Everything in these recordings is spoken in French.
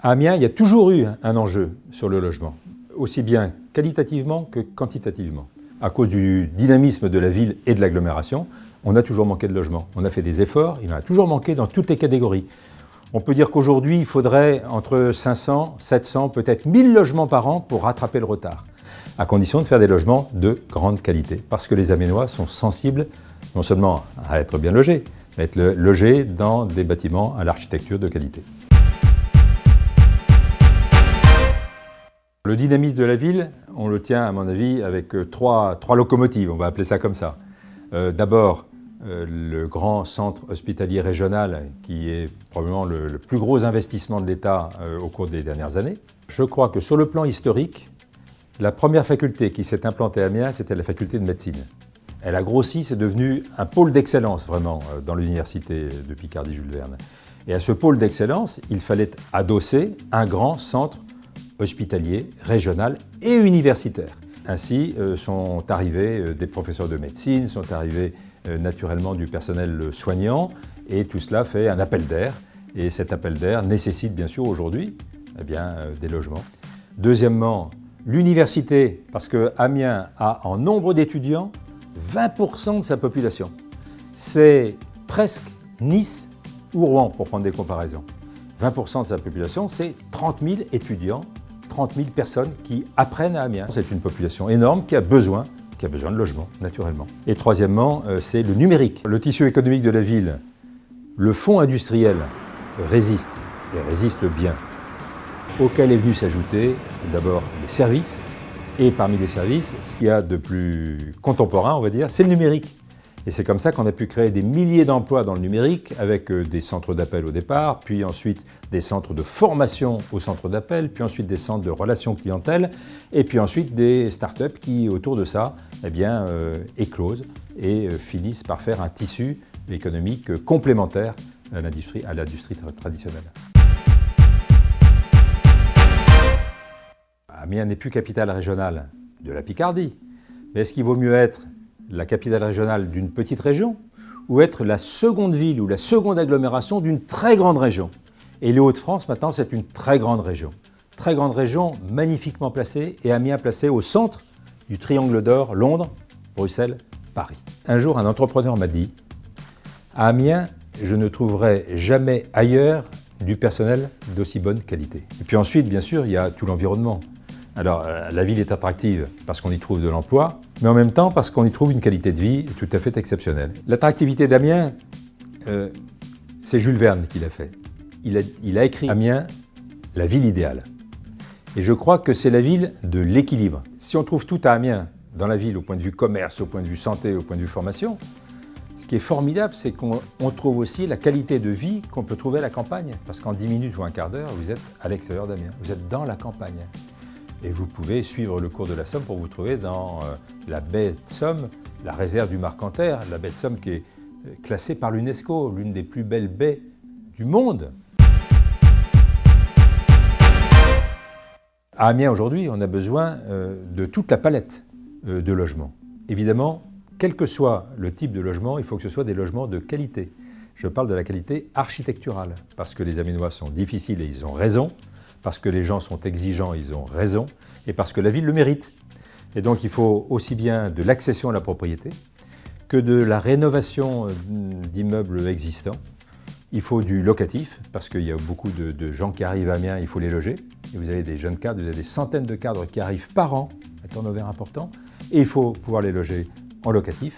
À Amiens, il y a toujours eu un enjeu sur le logement, aussi bien qualitativement que quantitativement. À cause du dynamisme de la ville et de l'agglomération, on a toujours manqué de logements. On a fait des efforts, il en a toujours manqué dans toutes les catégories. On peut dire qu'aujourd'hui, il faudrait entre 500, 700, peut-être 1000 logements par an pour rattraper le retard, à condition de faire des logements de grande qualité, parce que les Amiénois sont sensibles non seulement à être bien logés, mais à être logés dans des bâtiments à l'architecture de qualité. Le dynamisme de la ville, on le tient à mon avis avec trois locomotives, on va appeler ça comme ça. D'abord, le grand centre hospitalier régional qui est probablement le plus gros investissement de l'État au cours des dernières années. Je crois que sur le plan historique, la première faculté qui s'est implantée à Amiens, c'était la faculté de médecine. Elle a grossi, c'est devenu un pôle d'excellence vraiment dans l'université de Picardie-Jules Verne. Et à ce pôle d'excellence, il fallait adosser un grand centre hospitalier, régional et universitaire. Ainsi sont arrivés des professeurs de médecine, sont arrivés naturellement du personnel soignant, et tout cela fait un appel d'air. Et cet appel d'air nécessite bien sûr aujourd'hui des logements. Deuxièmement, l'université, parce que Amiens a en nombre d'étudiants 20% de sa population. C'est presque Nice ou Rouen, pour prendre des comparaisons. 20% de sa population, c'est 30 000 étudiants, 30 000 personnes qui apprennent à Amiens. C'est une population énorme qui a besoin de logement, naturellement. Et troisièmement, c'est le numérique. Le tissu économique de la ville, le fonds industriel résiste, et résiste bien, auquel est venu s'ajouter d'abord les services, et parmi les services, ce qu'il y a de plus contemporain, on va dire, c'est le numérique. Et c'est comme ça qu'on a pu créer des milliers d'emplois dans le numérique, avec des centres d'appel au départ, puis ensuite des centres de formation au centre d'appel, puis ensuite des centres de relations clientèle, et puis ensuite des startups qui, autour de ça, éclosent et finissent par faire un tissu économique complémentaire à l'industrie traditionnelle. Amiens n'est plus capitale régionale de la Picardie, mais est-ce qu'il vaut mieux être la capitale régionale d'une petite région ou être la seconde ville ou la seconde agglomération d'une très grande région? Et les Hauts-de-France, maintenant, c'est une très grande région. Très grande région, magnifiquement placée, et Amiens placé au centre du triangle d'or, Londres, Bruxelles, Paris. Un jour, un entrepreneur m'a dit « À Amiens, je ne trouverai jamais ailleurs du personnel d'aussi bonne qualité. » Et puis ensuite, bien sûr, il y a tout l'environnement. Alors, la ville est attractive parce qu'on y trouve de l'emploi, mais en même temps parce qu'on y trouve une qualité de vie tout à fait exceptionnelle. L'attractivité d'Amiens, c'est Jules Verne qui l'a fait. Il a écrit Amiens, la ville idéale. Et je crois que c'est la ville de l'équilibre. Si on trouve tout à Amiens, dans la ville, au point de vue commerce, au point de vue santé, au point de vue formation, ce qui est formidable, c'est qu'on trouve aussi la qualité de vie qu'on peut trouver à la campagne. Parce qu'en 10 minutes ou un quart d'heure, vous êtes à l'extérieur d'Amiens, vous êtes dans la campagne. Et vous pouvez suivre le cours de la Somme pour vous trouver dans la baie de Somme, la réserve du Marcanterre, la baie de Somme qui est classée par l'UNESCO, l'une des plus belles baies du monde. À Amiens aujourd'hui, on a besoin de toute la palette de logements. Évidemment, quel que soit le type de logement, il faut que ce soit des logements de qualité. Je parle de la qualité architecturale, parce que les Amiénois sont difficiles et ils ont raison, parce que les gens sont exigeants, ils ont raison, et parce que la ville le mérite. Et donc il faut aussi bien de l'accession à la propriété que de la rénovation d'immeubles existants. Il faut du locatif, parce qu'il y a beaucoup de gens qui arrivent à Amiens, il faut les loger. Et vous avez des jeunes cadres, vous avez des centaines de cadres qui arrivent par an, un turnover important, et il faut pouvoir les loger en locatif.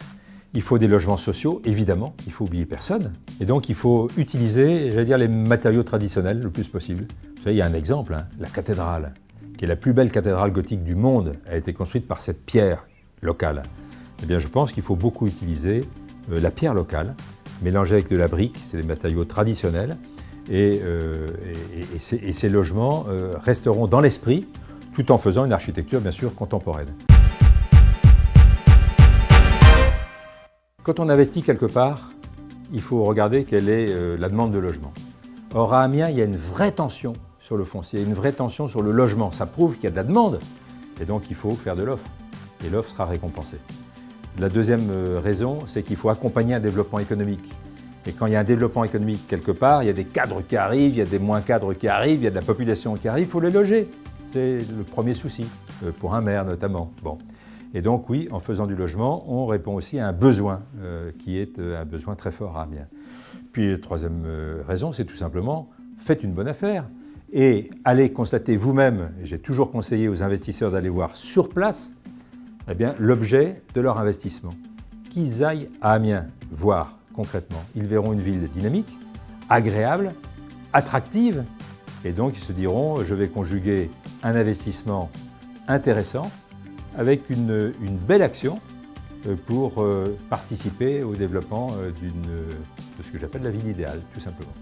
Il faut des logements sociaux, évidemment, il ne faut oublier personne. Et donc il faut utiliser, j'allais dire, les matériaux traditionnels le plus possible. Vous savez, il y a un exemple, la cathédrale, qui est la plus belle cathédrale gothique du monde, a été construite par cette pierre locale. Eh bien, je pense qu'il faut beaucoup utiliser la pierre locale, mélangée avec de la brique, c'est des matériaux traditionnels, et ces logements resteront dans l'esprit, tout en faisant une architecture, bien sûr, contemporaine. Quand on investit quelque part, il faut regarder quelle est la demande de logement. Or, à Amiens, il y a une vraie tension sur le foncier, une vraie tension sur le logement. Ça prouve qu'il y a de la demande, et donc il faut faire de l'offre, et l'offre sera récompensée. La deuxième raison, c'est qu'il faut accompagner un développement économique. Et quand il y a un développement économique quelque part, il y a des cadres qui arrivent, il y a des moins cadres qui arrivent, il y a de la population qui arrive, il faut les loger. C'est le premier souci, pour un maire notamment. Bon. Et donc oui, en faisant du logement, on répond aussi à un besoin qui est un besoin très fort à Amiens. Puis la troisième raison, c'est tout simplement, faites une bonne affaire et allez constater vous-même, et j'ai toujours conseillé aux investisseurs d'aller voir sur place, eh bien, l'objet de leur investissement. Qu'ils aillent à Amiens voir concrètement. Ils verront une ville dynamique, agréable, attractive, et donc ils se diront, je vais conjuguer un investissement intéressant avec une belle action pour participer au développement de ce que j'appelle la ville idéale, tout simplement.